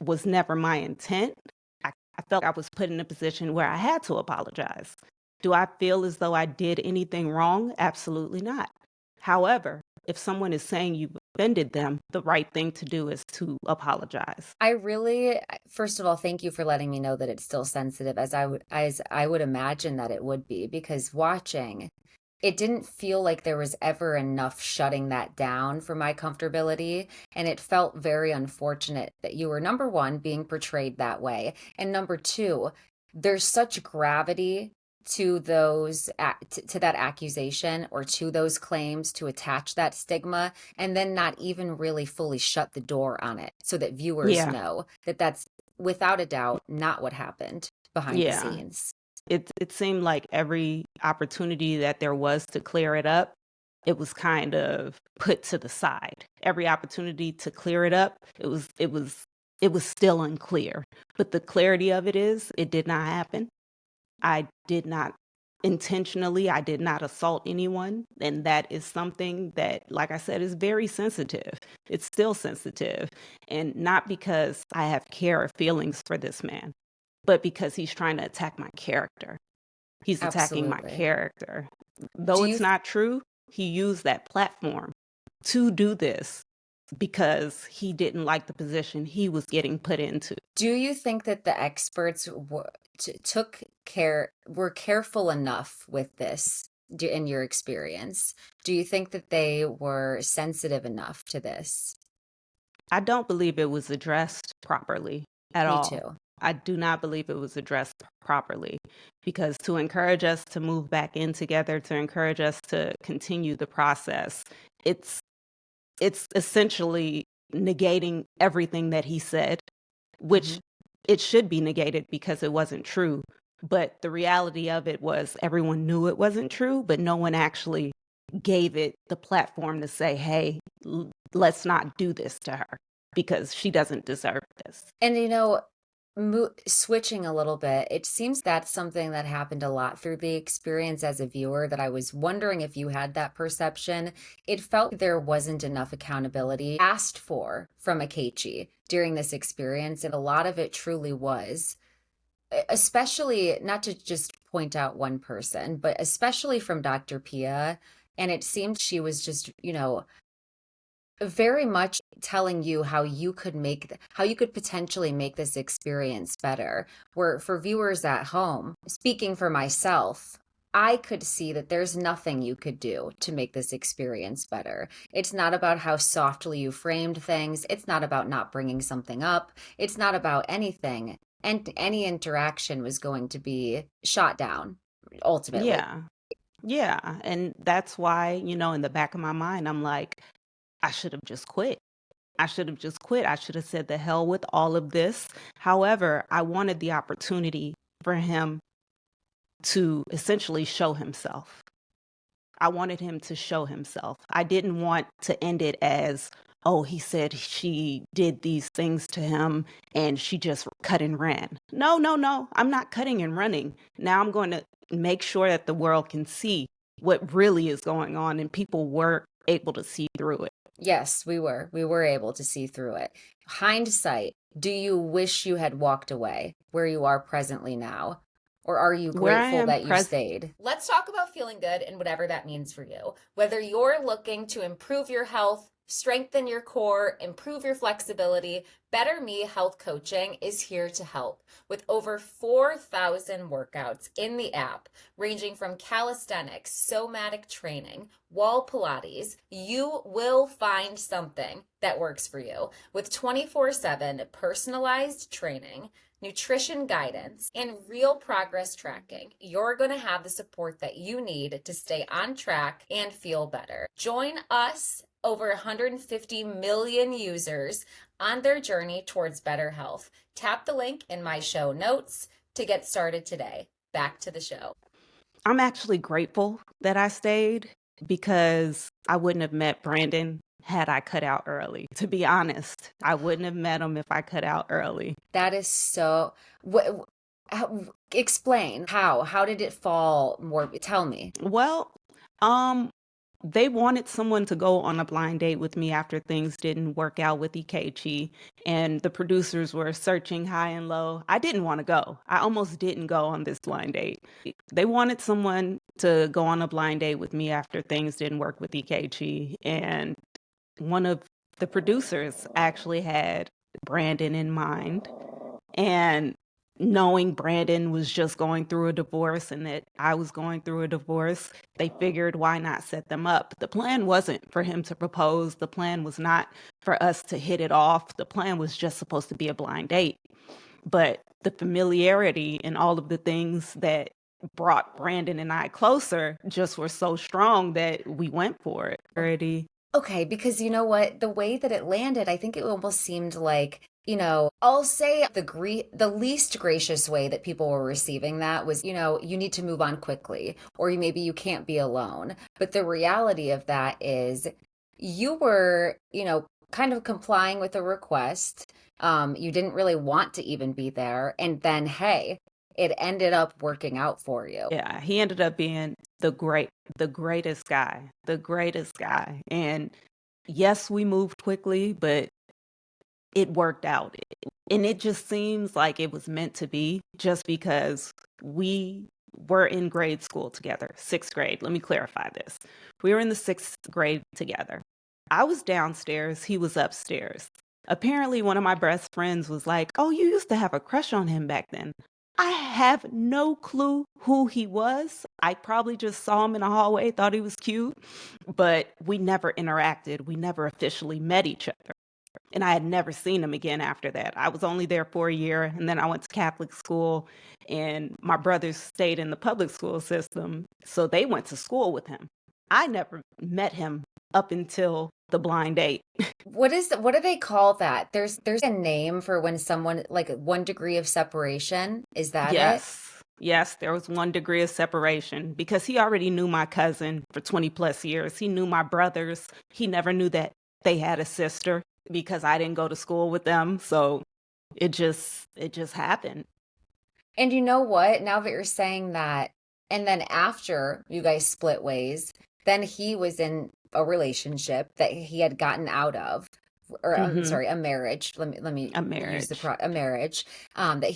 [SPEAKER 2] was never my intent, I felt I was put in a position where I had to apologize. Do I feel as though I did anything wrong? Absolutely not. However, if someone is saying you've offended them, the right thing to do is to apologize.
[SPEAKER 1] I really, first of all, thank you for letting me know that it's still sensitive, as I would imagine that it would be, because watching, it didn't feel like there was ever enough shutting that down for my comfortability. And it felt very unfortunate that you were, number one, being portrayed that way. And number two, there's such gravity to to that accusation or to those claims, to attach that stigma and then not even really fully shut the door on it so that viewers
[SPEAKER 2] Yeah,
[SPEAKER 1] know that that's without a doubt not what happened behind the
[SPEAKER 2] yeah.
[SPEAKER 1] scenes.
[SPEAKER 2] It seemed like every opportunity that there was to clear it up, it was kind of put to the side. Every opportunity to clear it up, it was still unclear. But the clarity of it is it did not happen. I did not intentionally, I did not assault anyone. And that is something that, like I said, is very sensitive. It's still sensitive. And not because I have care or feelings for this man, but because he's trying to attack my character. He's attacking my
[SPEAKER 1] Absolutely.
[SPEAKER 2] character. Though
[SPEAKER 1] Do
[SPEAKER 2] it's
[SPEAKER 1] you
[SPEAKER 2] not true, he used that platform to do this because he didn't like the position he was getting put into.
[SPEAKER 1] do you think that the experts took care were careful enough with this in your experience? Do you think that they were sensitive enough to this?
[SPEAKER 2] I don't believe it was addressed properly at
[SPEAKER 1] Me
[SPEAKER 2] all.
[SPEAKER 1] too.
[SPEAKER 2] I do not believe it was addressed properly because to encourage us to move back in together, to encourage us to continue the process, it's it's essentially negating everything that he said, which
[SPEAKER 1] Hmm.
[SPEAKER 2] it should be negated because it wasn't true. But the reality of it was everyone knew it wasn't true, but no one actually gave it the platform to say, hey, let's not do this to her because she doesn't deserve this.
[SPEAKER 1] And Switching a little bit, it seems that's something that happened a lot through the experience as a viewer that I was wondering if you had that perception. It felt there wasn't enough accountability asked for from Akechi during this experience, and a lot of it truly was, especially not to just point out one person, but especially from Dr. Pia. And it seemed she was just, very much telling you how you could how you could potentially make this experience better. Where for viewers at home, speaking for myself, I could see that there's nothing you could do to make this experience better. It's not about how softly you framed things. It's not about not bringing something up. It's not about anything. And any interaction was going to be shot down ultimately.
[SPEAKER 2] Yeah. Yeah. And that's why, in the back of my mind, I'm like, I should have just quit. I should have just quit. I should have said the hell with all of this. However, I wanted the opportunity for him to essentially show himself. I wanted him to show himself. I didn't want to end it as, oh, he said she did these things to him and she just cut and ran. No, no, no. I'm not cutting and running. Now I'm going to make sure that the world can see what really is going on, and people were able to see through it.
[SPEAKER 1] Yes, we were. We were able to see through it. Hindsight, do you wish you had walked away where you are presently now? Or are you
[SPEAKER 2] Where I
[SPEAKER 1] grateful
[SPEAKER 2] am
[SPEAKER 1] that you
[SPEAKER 2] present.
[SPEAKER 1] stayed? Let's talk about feeling good and whatever that means for you. Whether you're looking to improve your health, strengthen your core, improve your flexibility, Better Me Health Coaching is here to help with over 4,000 workouts in the app, ranging from calisthenics, somatic training, wall Pilates. You will find something that works for you with 24/7 personalized training, nutrition guidance, and real progress tracking. You're going to have the support that you need to stay on track and feel better. Join us, over 150 million users, on their journey towards better health. Tap the link in my show notes to get started today. Back to the show.
[SPEAKER 2] I'm actually grateful that I stayed because I wouldn't have met Brandon had I cut out early. To be honest, I wouldn't have met him if I cut out early.
[SPEAKER 1] That is so. What? Explain how. How did it fall? More. Tell me.
[SPEAKER 2] Well, um, they wanted someone to go on a blind date with me after things didn't work out with Ikechi, and the producers were searching high and low. I didn't want to go. I almost didn't go on this blind date. They wanted someone to go on a blind date with me after things didn't work with Ikechi, and one of the producers actually had Brandon in mind. And knowing Brandon was just going through a divorce and that I was going through a divorce, they figured why not set them up. The plan wasn't for him to propose. The plan was not for us to hit it off. The plan was just supposed to be a blind date. But the familiarity and all of the things that brought Brandon and I closer just were so strong that we went for it already.
[SPEAKER 1] Okay, because you know what? The way that it landed, I think it almost seemed like, I'll say the least gracious way that people were receiving that was, you need to move on quickly, or maybe you can't be alone. But the reality of that is you were, kind of complying with a request. You didn't really want to even be there. And then, hey, it ended up working out for you.
[SPEAKER 2] Yeah, he ended up being the greatest guy, the greatest guy. And yes, we moved quickly, but it worked out. And it just seems like it was meant to be just because we were in grade school together, sixth grade. Let me clarify this. We were in the sixth grade together. I was downstairs, he was upstairs. Apparently, one of my best friends was like, "Oh, you used to have a crush on him back then." I have no clue who he was. I probably just saw him in a hallway, thought he was cute, but we never interacted. We never officially met each other. And I had never seen him again after that. I was only there for a year, and then I went to Catholic school, and my brothers stayed in the public school system, so they went to school with him. I never met him up until the blind date.
[SPEAKER 1] What do they call that? There's a name for when someone like 1 degree of separation. Is that it?
[SPEAKER 2] Yes. Yes, there was 1 degree of separation because he already knew my cousin for 20 plus years. He knew my brothers. He never knew that they had a sister because I didn't go to school with them. So It just happened.
[SPEAKER 1] And you know what? Now that you're saying that, and then after you guys split ways, then he was in a relationship that he had gotten out of, or I'm
[SPEAKER 2] Hmm.
[SPEAKER 1] sorry, a marriage. Let me
[SPEAKER 2] A
[SPEAKER 1] use
[SPEAKER 2] marriage.
[SPEAKER 1] a marriage that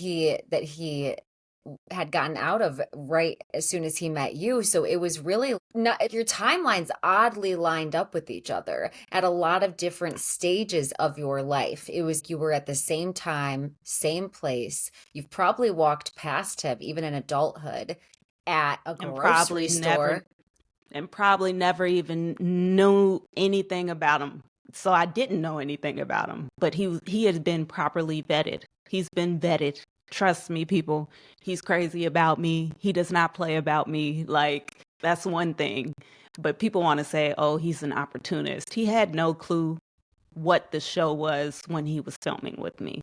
[SPEAKER 1] he had gotten out of right as soon as he met you. So it was really not, your timelines oddly lined up with each other at a lot of different stages of your life. It was you were at the same time, same place. You've probably walked past him even in adulthood at a
[SPEAKER 2] and
[SPEAKER 1] grocery
[SPEAKER 2] probably never
[SPEAKER 1] store.
[SPEAKER 2] and probably never even knew anything about him. So I didn't know anything about him, but he has been properly vetted. He's been vetted. Trust me, people. He's crazy about me. He does not play about me. Like, that's one thing. But people want to say, "Oh, he's an opportunist." He had no clue what the show was when he was filming with me.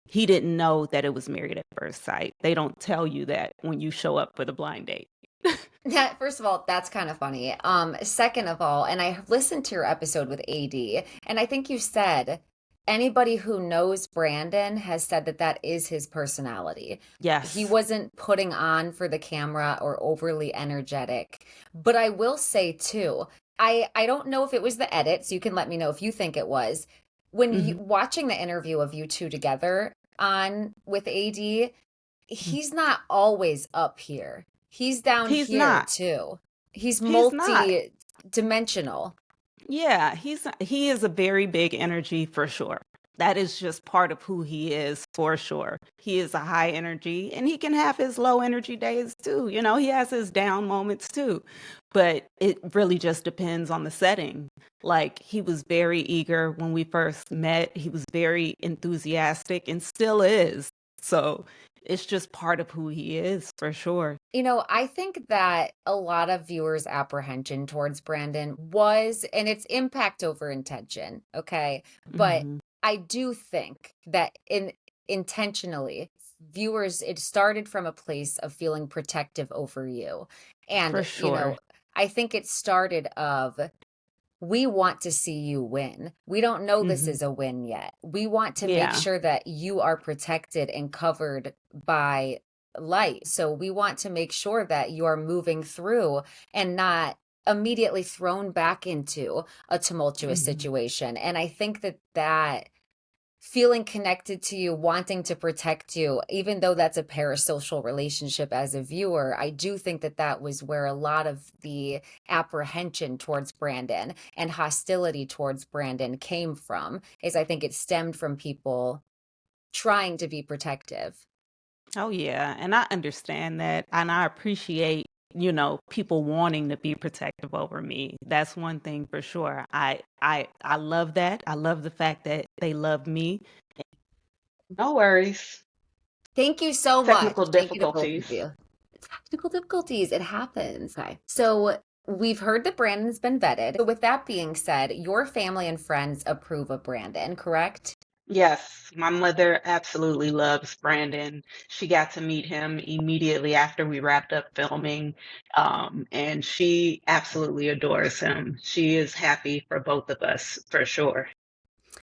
[SPEAKER 2] He didn't know that it was Married at First Sight. They don't tell you that when you show up for the blind date.
[SPEAKER 1] That first of all, that's kind of funny. Second of all, and I listened to your episode with AD, and I think you said anybody who knows Brandon has said that that is his personality. He
[SPEAKER 2] Yes.
[SPEAKER 1] wasn't putting on for the camera or overly energetic. But I will say too, I don't know if it was the edit, so you can let me know if you think it was. When you
[SPEAKER 2] Hmm.
[SPEAKER 1] watching the interview of you two together on with AD, he's not always up here. He's down
[SPEAKER 2] He's
[SPEAKER 1] here
[SPEAKER 2] not.
[SPEAKER 1] too. He's
[SPEAKER 2] He's not.
[SPEAKER 1] multi-dimensional.
[SPEAKER 2] Yeah, he is a very big energy for sure. That is just part of who he is for sure. He is a high energy and he can have his low energy days too. He has his down moments too. But it really just depends on the setting. Like, he was very eager when we first met. He was very enthusiastic and still is. So it's just part of who he is for sure.
[SPEAKER 1] I think that a lot of viewers' apprehension towards Brandon was, and it's impact over intention, okay? But
[SPEAKER 2] Hmm.
[SPEAKER 1] I do think that intentionally, viewers, it started from a place of feeling protective over you.
[SPEAKER 2] For
[SPEAKER 1] And,
[SPEAKER 2] sure.
[SPEAKER 1] I think it started of we want to see you win. We don't know this
[SPEAKER 2] Hmm.
[SPEAKER 1] is a win yet. We want to make
[SPEAKER 2] Yeah.
[SPEAKER 1] sure that you are protected and covered by light. So we want to make sure that you are moving through and not immediately thrown back into a tumultuous
[SPEAKER 2] Hmm.
[SPEAKER 1] situation. And I think that feeling connected to you, wanting to protect you, even though that's a parasocial relationship as a viewer, I do think that that was where a lot of the apprehension towards Brandon and hostility towards Brandon came from, is I think it stemmed from people trying to be protective.
[SPEAKER 2] Oh yeah, and I understand that, and I appreciate, people wanting to be protective over me. That's one thing for sure. I love that. I love the fact that they love me. No worries.
[SPEAKER 1] Thank you so much.
[SPEAKER 2] Technical
[SPEAKER 1] Thank you to both of
[SPEAKER 2] difficulties.
[SPEAKER 1] you. Technical difficulties, it happens. Okay. So we've heard that Brandon's been vetted. So with that being said, your family and friends approve of Brandon, correct?
[SPEAKER 2] Yes, my mother absolutely loves Brandon. She got to meet him immediately after we wrapped up filming, and she absolutely adores him. She is happy for both of us, for sure.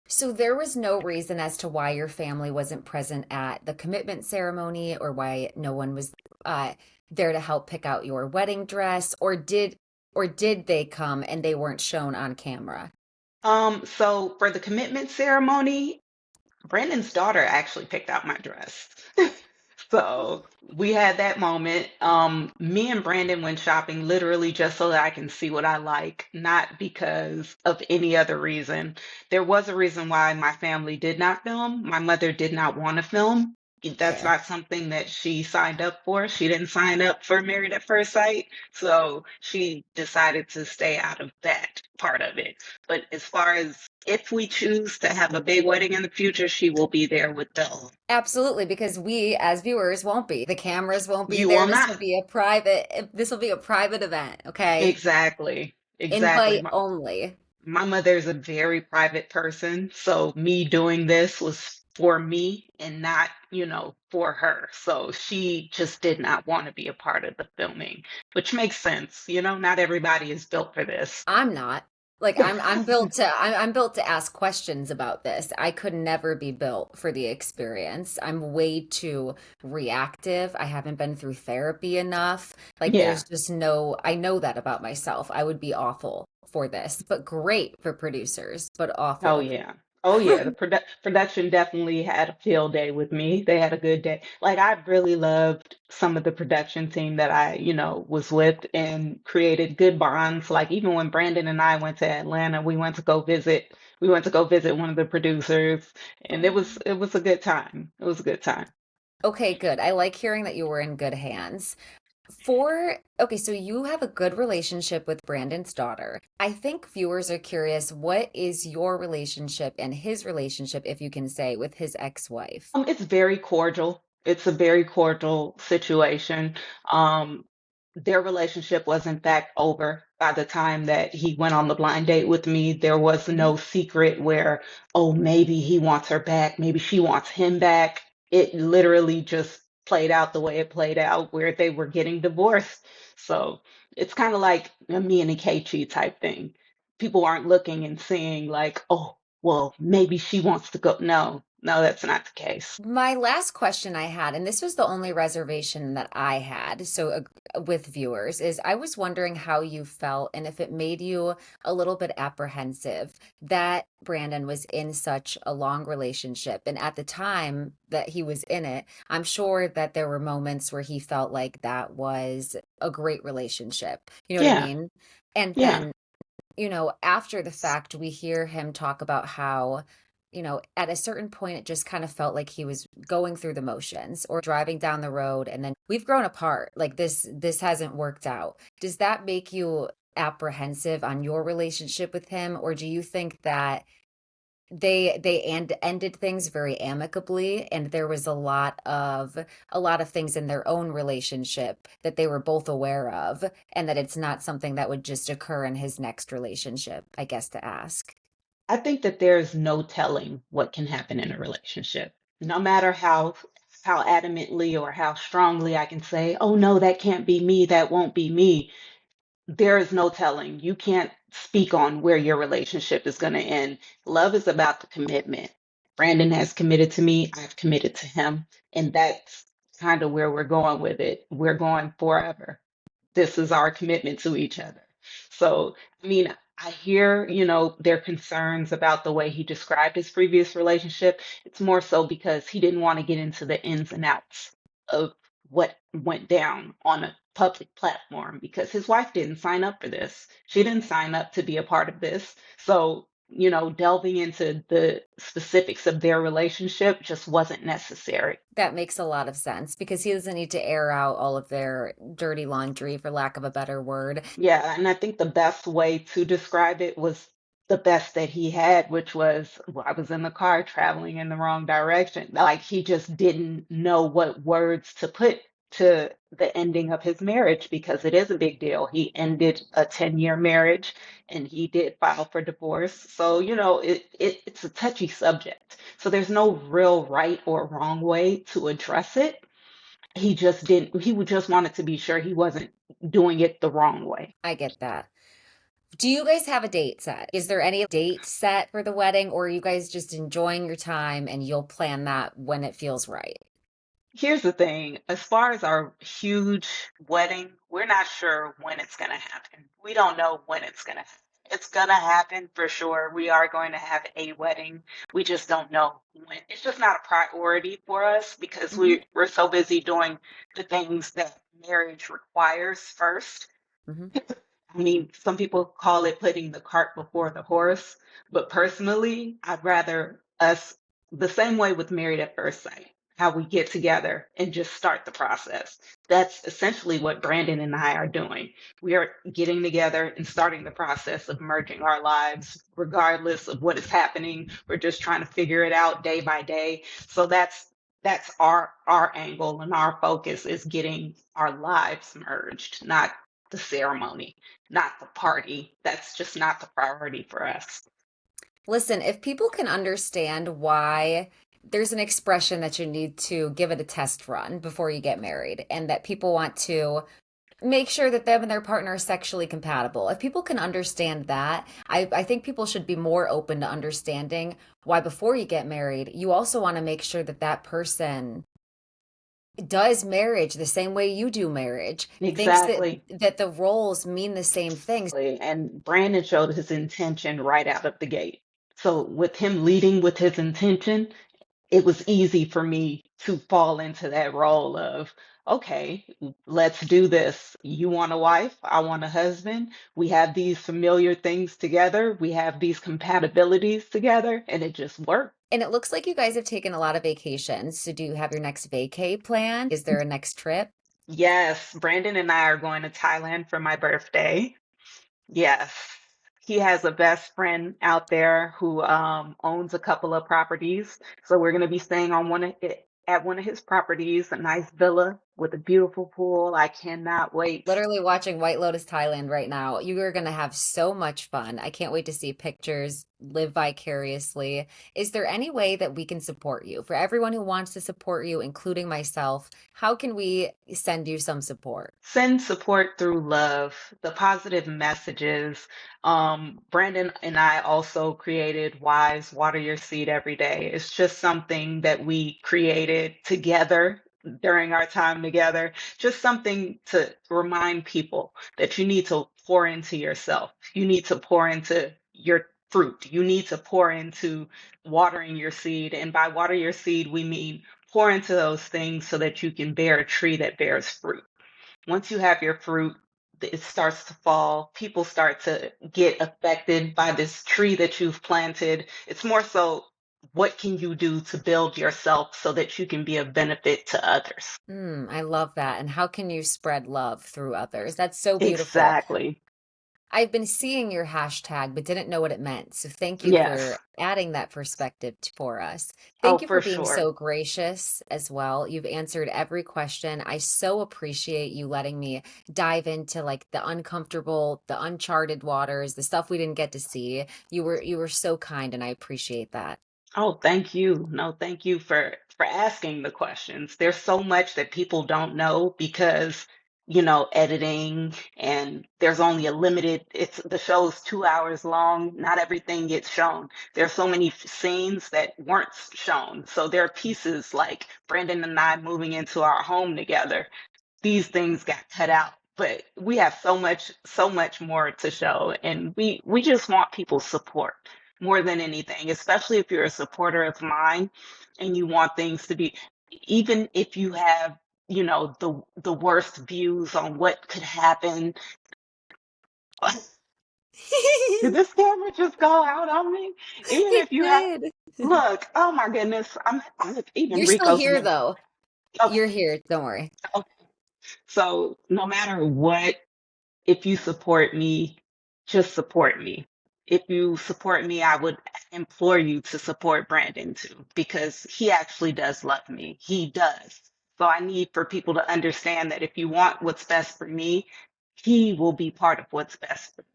[SPEAKER 1] So there was no reason as to why your family wasn't present at the commitment ceremony or why no one was uh, there to help pick out your wedding dress, or did they come and they weren't shown on camera?
[SPEAKER 2] So for the commitment ceremony, Brandon's daughter actually picked out my dress. So we had that moment. Me and Brandon went shopping literally just so that I can see what I like, not because of any other reason. There was a reason why my family did not film. My mother did not want to film. That's
[SPEAKER 1] Fair.
[SPEAKER 2] not something that she signed up for. She didn't sign up for Married at First Sight. So she decided to stay out of that part of it. But as far as if we choose to have a big wedding in the future, she will be there with Bill.
[SPEAKER 1] Absolutely, because we as viewers won't be. The cameras won't be
[SPEAKER 2] You
[SPEAKER 1] there.
[SPEAKER 2] will
[SPEAKER 1] This
[SPEAKER 2] not.
[SPEAKER 1] will be a private event, okay?
[SPEAKER 2] Exactly. Exactly.
[SPEAKER 1] Invite
[SPEAKER 2] My,
[SPEAKER 1] only.
[SPEAKER 2] my mother's a very private person, so me doing this was for me and not, for her. So she just did not want to be a part of the filming, which makes sense. Not everybody is built for this.
[SPEAKER 1] I'm not. Like I'm built to ask questions about this. I could never be built for the experience. I'm way too reactive. I haven't been through therapy enough. Like
[SPEAKER 2] Yeah.
[SPEAKER 1] there's just no, I know that about myself. I would be awful for this, but great for producers, but
[SPEAKER 2] Oh
[SPEAKER 1] awful.
[SPEAKER 2] yeah. Oh yeah. The production definitely had a field day with me. They had a good day. Like I really loved some of the production team that was with and created good bonds. Like even when Brandon and I went to Atlanta, we went to go visit one of the producers and it was a good time. It was a good time.
[SPEAKER 1] Okay, good. I like hearing that you were in good hands. Okay, so you have a good relationship with Brandon's daughter. I think viewers are curious, what is your relationship and his relationship, if you can say, with his ex-wife?
[SPEAKER 2] It's very cordial. It's a very cordial situation. Um, their relationship was in fact over by the time that he went on the blind date with me. There was
[SPEAKER 1] Mhm.
[SPEAKER 2] no secret where, oh, maybe he wants her back, maybe she wants him back. It literally just played out the way it played out, where they were getting divorced. So it's kind of like a me and Akechi type thing. People aren't looking and seeing like, oh, well, maybe she wants to go. No, no, that's not the case.
[SPEAKER 1] My last question I had, and this was the only reservation that I had, so with viewers, is I was wondering how you felt and if it made you a little bit apprehensive that Brandon was in such a long relationship. And at the time that he was in it, I'm sure that there were moments where he felt like that was a great relationship. You know what I
[SPEAKER 2] Yeah,
[SPEAKER 1] mean? And
[SPEAKER 2] yeah.
[SPEAKER 1] then after the fact, we hear him talk about how, at a certain point, it just kind of felt like he was going through the motions or driving down the road, and then we've grown apart. Like this hasn't worked out. Does that make you apprehensive on your relationship with him, or do you think that ended things very amicably and there was a lot of things in their own relationship that they were both aware of and that it's not something that would just occur in his next relationship, I guess, to ask.
[SPEAKER 2] I think that there's no telling what can happen in a relationship. No matter how adamantly or how strongly I can say, "Oh no, that can't be me, that won't be me." There is no telling. You can't speak on where your relationship is going to end. Love is about the commitment. Brandon has committed to me, I've committed to him, and that's kind of where we're going with it. We're going forever. This is our commitment to each other. So, I mean, I hear, their concerns about the way he described his previous relationship. It's more so because he didn't want to get into the ins and outs of what went down on a public platform because his wife didn't sign up for this. She didn't sign up to be a part of this. So, delving into the specifics of their relationship just wasn't necessary.
[SPEAKER 1] That makes a lot of sense because he doesn't need to air out all of their dirty laundry, for lack of a better word.
[SPEAKER 2] Yeah, and I think the best way to describe it was the best that he had, which was, well, I was in the car traveling in the wrong direction. Like he just didn't know what words to put to the ending of his marriage because it is a big deal. He ended a 10-year marriage and he did file for divorce. So, it's a touchy subject. So there's no real right or wrong way to address it. He would just wanted to be sure he wasn't doing it the wrong way.
[SPEAKER 1] I get that. Do you guys have a date set? Is there any date set for the wedding, or are you guys just enjoying your time and you'll plan that when it feels right?
[SPEAKER 2] Here's the thing, as far as our huge wedding, we're not sure when it's going to happen. We don't know when it's going to happen. It's going to happen for sure. We are going to have a wedding. We just don't know when. It's just not a priority for us because
[SPEAKER 1] Hmm.
[SPEAKER 2] we're so busy doing the things that marriage requires first.
[SPEAKER 1] Hmm.
[SPEAKER 2] I mean, some people call it putting the cart before the horse, but personally, I'd rather us the same way with Married at First Sight, how we get together and just start the process. That's essentially what Brandon and I are doing. We are getting together and starting the process of merging our lives, regardless of what is happening. We're just trying to figure it out day by day. So that's our angle and our focus is getting our lives merged, not the ceremony, not the party. That's just not the priority for us.
[SPEAKER 1] Listen, if people can understand why there's an expression that you need to give it a test run before you get married, and that people want to Make sure that them and their partner are sexually compatible. If people can understand that, I think people should be more open to understanding why before you get married, you also want to make sure that that person does marriage the same way you do marriage, thinks
[SPEAKER 2] Exactly.
[SPEAKER 1] that the roles mean the same things.
[SPEAKER 2] And Brandon showed his intention right out of the gate. So with him leading with his intention, it was easy for me to fall into that role of, okay, let's do this. You want a wife, I want a husband. We have these familiar things together, we have these compatibilities together, and it just worked.
[SPEAKER 1] And it looks like you guys have taken a lot of vacations. So do you have your next vacay plan? Is there a next trip?
[SPEAKER 2] Yes, Brandon and I are going to Thailand for my birthday. Yes. He has a best friend out there who owns a couple of properties. So we're going to be staying on at one of his properties, a nice villa with a beautiful pool. I cannot wait.
[SPEAKER 1] Literally watching White Lotus Thailand right now. You are going to have so much fun. I can't wait to see pictures, live vicariously. Is there any way that we can support you? For everyone who wants to support you, including myself, how can we send you some support?
[SPEAKER 2] Send support through love, the positive messages. Brandon and I also created Wise Water Your Seed Every Day. It's just something that we created together during our time together. Just something to remind people that you need to pour into yourself. You need to pour into your fruit. You need to pour into watering your seed. And by water your seed, we mean pour into those things so that you can bear a tree that bears fruit. Once you have your fruit, it starts to fall. People start to get affected by this tree that you've planted. It's more so, what can you do to build yourself so that you can be of benefit to others?
[SPEAKER 1] I love that. And how can you spread love through others? That's so beautiful.
[SPEAKER 2] Exactly.
[SPEAKER 1] I've been seeing your hashtag, but didn't know what it meant. So thank you for
[SPEAKER 2] Yes.
[SPEAKER 1] adding that perspective for us.
[SPEAKER 2] Oh,
[SPEAKER 1] Thank you for
[SPEAKER 2] for
[SPEAKER 1] being
[SPEAKER 2] sure.
[SPEAKER 1] so gracious as well. You've answered every question. I so appreciate you letting me dive into like the uncomfortable, the uncharted waters, the stuff we didn't get to see. You were so kind and I appreciate that.
[SPEAKER 2] Oh, thank you. No, thank you for asking the questions. There's so much that people don't know because, editing and there's only a limited, it's the show's 2 hours long. Not everything gets shown. There's so many scenes that weren't shown. So there are pieces like Brandon and I moving into our home together, these things got cut out. But we have so much more to show, and we just want people's support more than anything, especially if you're a supporter of mine and you want things to be, even if you have, the worst views on what could happen. Did this camera just go out on me? Even
[SPEAKER 1] It
[SPEAKER 2] if you have,
[SPEAKER 1] did.
[SPEAKER 2] look, oh my goodness, look, even
[SPEAKER 1] You're still
[SPEAKER 2] Rico's in
[SPEAKER 1] here
[SPEAKER 2] here.
[SPEAKER 1] though.
[SPEAKER 2] Okay,
[SPEAKER 1] You're here. Don't worry.
[SPEAKER 2] okay. So no matter what, if you support me, just support me. If you support me, I would implore you to support Brandon too, because he actually does love me. He does. So I need for people to understand that if you want what's best for me, he will be part of what's best for me.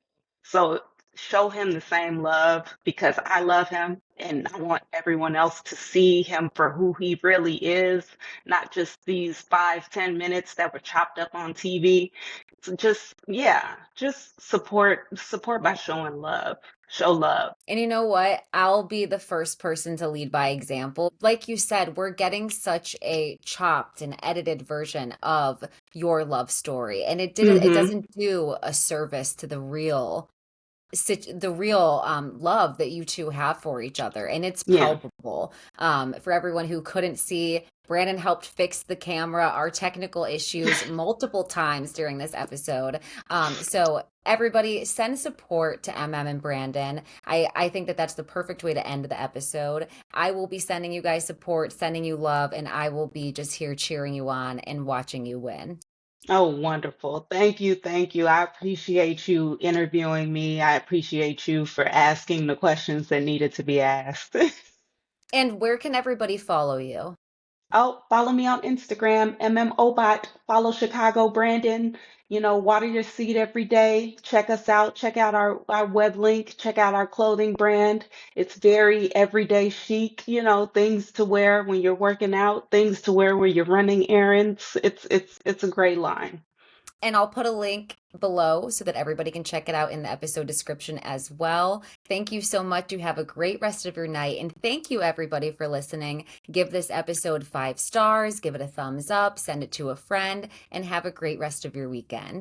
[SPEAKER 2] So show him the same love because I love him and I want everyone else to see him for who he really is, not just these 5, 10 minutes that were chopped up on TV. So just, yeah, just support by showing love. Show love.
[SPEAKER 1] And you know what? I'll be the first person to lead by example. Like you said, we're getting such a chopped and edited version of your love story, and it
[SPEAKER 2] Mm-hmm.
[SPEAKER 1] doesn't do a service to the real love that you two have for each other, and it's
[SPEAKER 2] Yeah.
[SPEAKER 1] palpable. For everyone who couldn't see, Brandon helped fix the camera, our technical issues multiple times during this episode. So everybody send support to MM and Brandon. I think that that's the perfect way to end the episode. I will be sending you guys support, sending you love, and I will be just here cheering you on and watching you win.
[SPEAKER 2] Oh, wonderful. Thank you. Thank you. I appreciate you interviewing me. I appreciate you for asking the questions that needed to be asked.
[SPEAKER 1] And where can everybody follow you?
[SPEAKER 2] Oh, follow me on Instagram, Emem Obot. Follow Chicago Brandon. Water your seed every day. Check us out. Check out our web link. Check out our clothing brand. It's very everyday chic, things to wear when you're working out, things to wear when you're running errands. It's a great line.
[SPEAKER 1] And I'll put a link below so that everybody can check it out in the episode description as well. Thank you so much. You have a great rest of your night. And thank you, everybody, for listening. Give this episode 5 stars, give it a thumbs up, send it to a friend, and have a great rest of your weekend.